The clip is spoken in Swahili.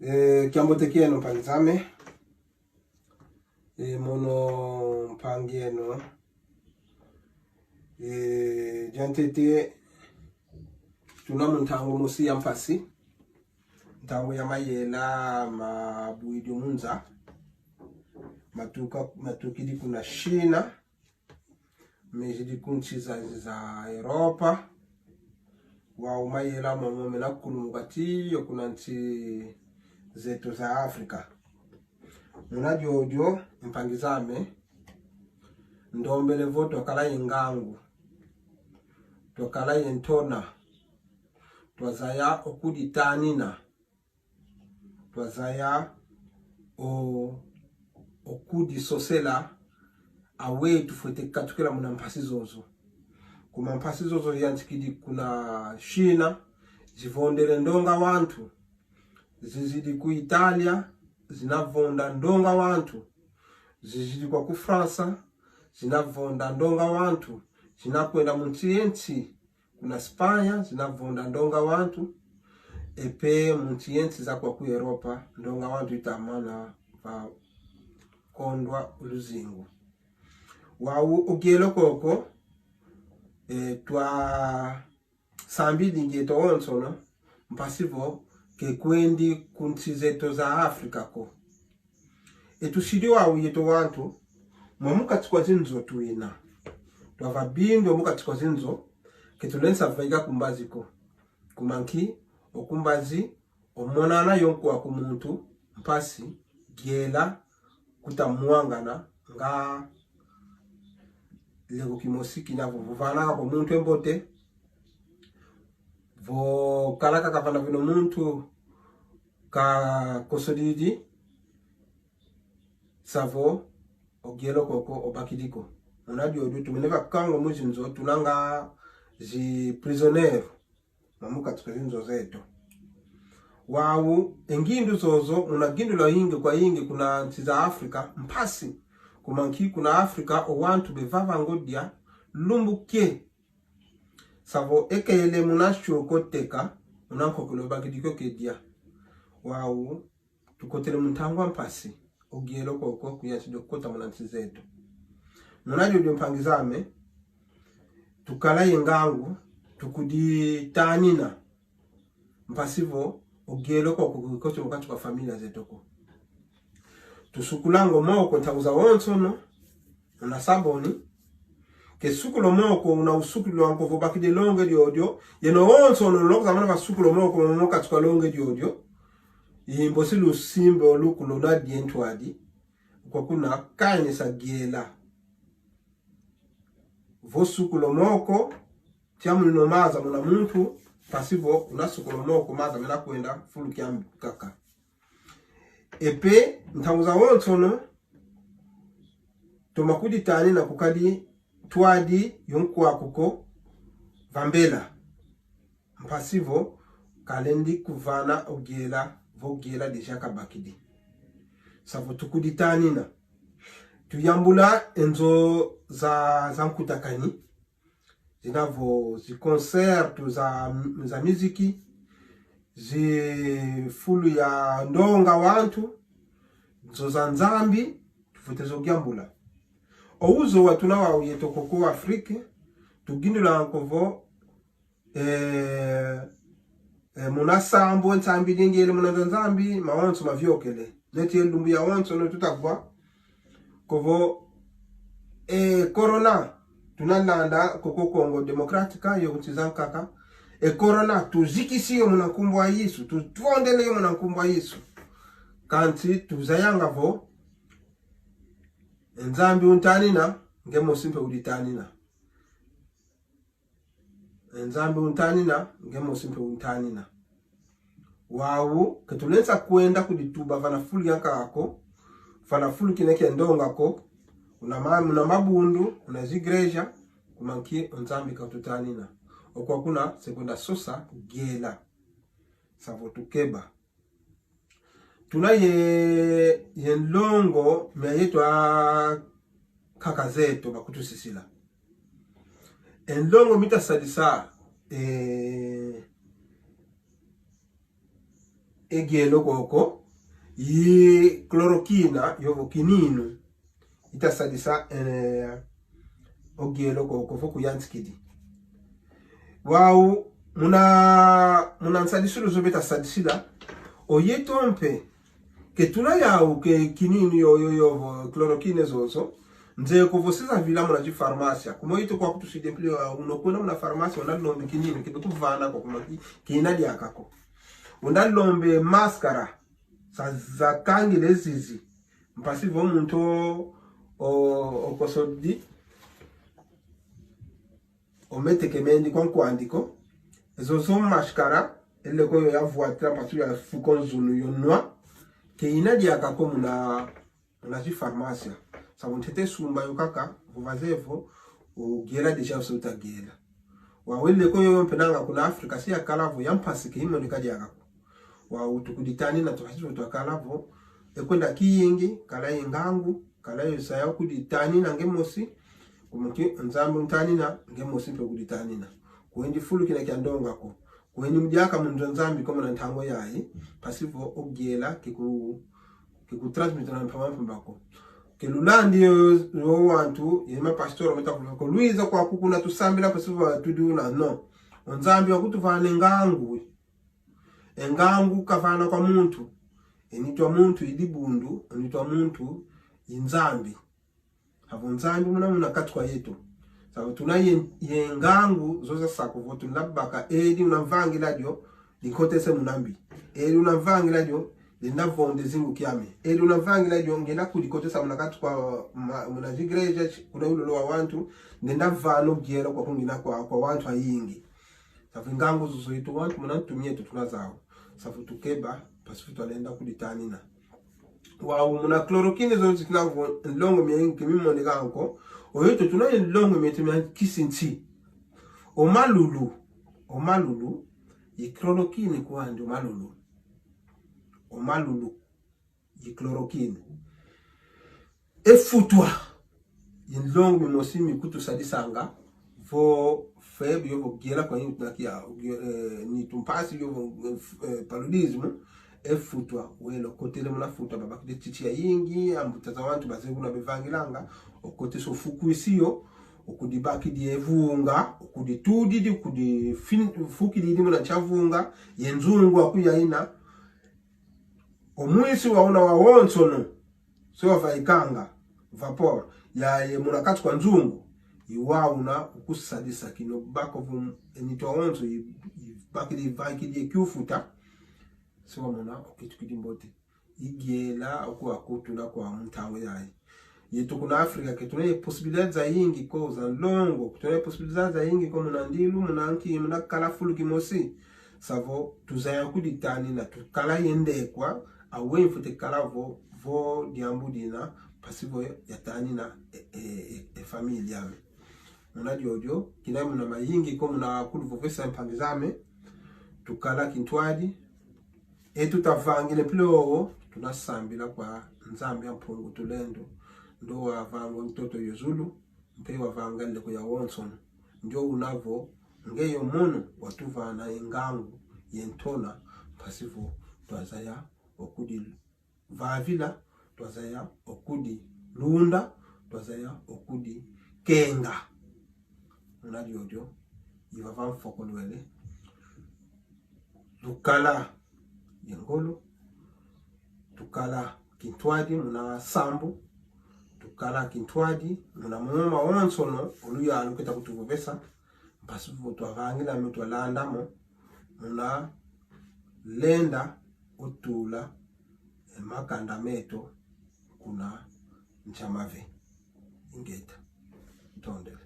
Kiambotekia no panzame mono pangieno jantete tunamuntango musi yampasi ntango ya mayela mabuidio munza matukidi kuna China mejidi kunchi za Europa wa mayela mamomela kulumugati yokuna nchi zetu za Afrika. Munajojo mpangizame ndombele voto kala ingangu tokala yentona twazaya okuditanina twazaya okudi sosela awe tufete katukela muna mpasi zozo kuma mpasi zozo yantikidi kuna China zivondele ndonga wantu zizidi ku Italia zinavonda ndonga wantu zizidi kwa ku France zinavonda ndonga wantu zinakwenda muntienti kuna Spanya zinavonda ndonga wantu epe muntienti za kwa ku Europa ndonga wantu itamana pa kondwa uluzingu wau ogelo koko twa sambidi ngeto onsono mpasivo ke kwendi kunchi zetu za Afrika ko etushiriwa uyeto wantu mwamuka chikwa zinzo tuina twavabindo muka chikwa zinzo ketulensa vaiga kumbazi ko kumanki okumbazi omonana yonku wa kumuntu mpasi giela kutamuangana nga lego kimosiki na vuvana ko muntu embote vo kalaka kavana vino muntu ka kosodidi savo ogielo koko obakidiko unadio du tumeneva kango muzinzo tunanga zi prisoner mamuka tukazinzo zetu wau engindu zozo unagindu la hinge kwa hinge kuna nchi za Afrika mpasi kumanki kuna Afrika owantu bevava ngodia lumbuke savo ekele munasho koteka unanko kulobakidiko kedia wau tukotele muntangwa mpasi ogielo koko kuyansido kota munansi zetu munajo mpangizame tukala yengangu tukudi tanina mpasivo ogielo koko kukocho mukatu kwa familia zetu ko tusukulango moko ntaguza wonsono una saboni kesukulo moko una usukulo wanko vobakide longe diodio yeno wonsono lokza mana basukulo moko moka tukwa longe diodio yimbosilu simbo lukulo na dientwadi kwa kuna kaine sagiela vosukulo moko tiamu no maza muna muntu pasivo unasukulo moko maza mena kwenda fulu kiambi kaka epe ntanguza wonsono tomakudi tani na kukadi twadi yonku akuko vambela mpasivo kalendi kuvana ogiela vogela deja kabakidi savo tukuditanina tuyambula enzo za nkutakani zinavo zi concert za muziki zi fulu ya ndonga wantu zo za nzambi tufutezo gyambula ouzo watuna wa uyeto koko Afrike tugindula ankovo munasambo nsambi dingele munazanzambi mawanso mavyokele neti elumbu ya wanso no tutakwa kovo corona tunalanda koko Congo Democratica yo kutizankaka corona tuzikisiyo munakumbwa Yesu tuondele yo munakumbwa Yesu kanti tuzayanga vo nzambi untanina ngemo simpe uditanina nzambi untanina ngemo simpe untanina wau ketulensa kwenda kudituba vana fulu yankako vana fulu kineke ndonga ko una mabundu una zigreja kumanki nzambi katutanina okwa kuna sekonda sosa gela savo tukeba tuna yenlongo meyetwa kakazeto bakutu sisila enlongo mita sadisa egelo koko yi chloroquina yovo kininu itasadisa ogelo koko foku yanskidi wau muna nsadisulu zobeta sadisila oyetompe ketula yau ke kininu yo chloroquine zozo nze kuvosiza vila muna ji farmacia kuma ito kwa kutuside pili unokwenda muna farmacia unalombe kininu kibe kuvana kwa kuma kinadi akako unalombe maskara za kangi lezizi mpasivo muntu okosodi omete kemendi kwa nkwandiko ezozo mashkara ele ko ya voitira patu ya fukon zunu yonwa ke inadi akako muna ji farmacia sabuntete sumba yokaka vuvazevo ugera deja usuta gela wawele ko yo mpenanga kuna Afrika si akalavu yampasike imo nikadi akako wa utukuditani na tuhasibu tuakalavo ekwenda kiyingi kala yengangu kala yosaya kuditani na ngemosi kumuki nzambe ntani na ngemosi pe kuditani na kuendi fulu kina kyandonga ko kuendi mjaka munzo nzambi kama na ntango yayi pasivo ogela kiku transmit na mpamampa mbako kelulandi yo wantu yema pastor metakufa ko luiza kwa kukuna tusambila pasivo tuduna no nzambi wakutuvana ngangu engangu kafana kwa muntu enitwa muntu idibundu enitwa muntu inzambi havo nzambi muna katwa yetu sababu tunaye yengangu zoza sakuvo tunabaka edi unavangila dio likotese munambi edi unavangila dio linavonde zingu kiame edi unavangila dio ngena kulikotesa munakatwa munajigreja kuna ulolo wa wantu nenda vano giero kwa kungina kwa wantu hayingi sababu ngangu zozo itu wantu munantumie tutunazao safu tukeba pasifu tualenda kuditani na wau muna chloroquine zo zikinango longo miengi mimone ganko oyeto tunaye longo mietime kisinti omalulu yi chloroquine kwandi omalulu yi chloroquine efutwa yin longo mimosimi kutu sadisanga vo feb yovo giela kwa yin tunakia ni tumpasi yovo paludismo efutwa welo kotele muna futwa babaki de titi ya yingi ambutaza wantu bazengu na bevangilanga okote so fuku isiyo okudibaki di evunga okuditudi okudi fuki di muna chavunga yenzungu akuya ina omwisi waona wawonsono so wavaikanga vapor ya muna katu kwa nzungu iwauna ukusadisa kino bako enitwa onzo baki di vaiki di kiufuta so muna okitukidi mbote igela okuwa kutula kwa mtango yayi yetu kuna Afrika ketuna possibilidade za yingi ko za longo kutuna possibilidade za yingi ko muna ndilu muna nki muna kala fulu kimosi savo tuzaya kuditani na tukala yende kwa awe mfute kala vo diambudina pasivo yatani na familia yame muna diodio kina muna mayingi ko muna kulu vovesa mpangizame tukala kintwadi tutavangile pilo tunasambila kwa nzambi ya mpungu tulendo ndo wavango mtoto yozulu mpe wavanga leko ya wonson ndio unavo ngeyo mono watuvana ingangu yentona pasivo twazaya okudi vavila twazaya okudi lunda twazaya okudi kenga unadiodio yivavam fokolwele lukala yengolo tukala kintwadi muna sambu tukala kintwadi muna muma wansono oluya aluketa kutuvovesa mpasivu twavangila mtu alandamo muna lenda utula makanda meto kuna nchamave ingeta tondele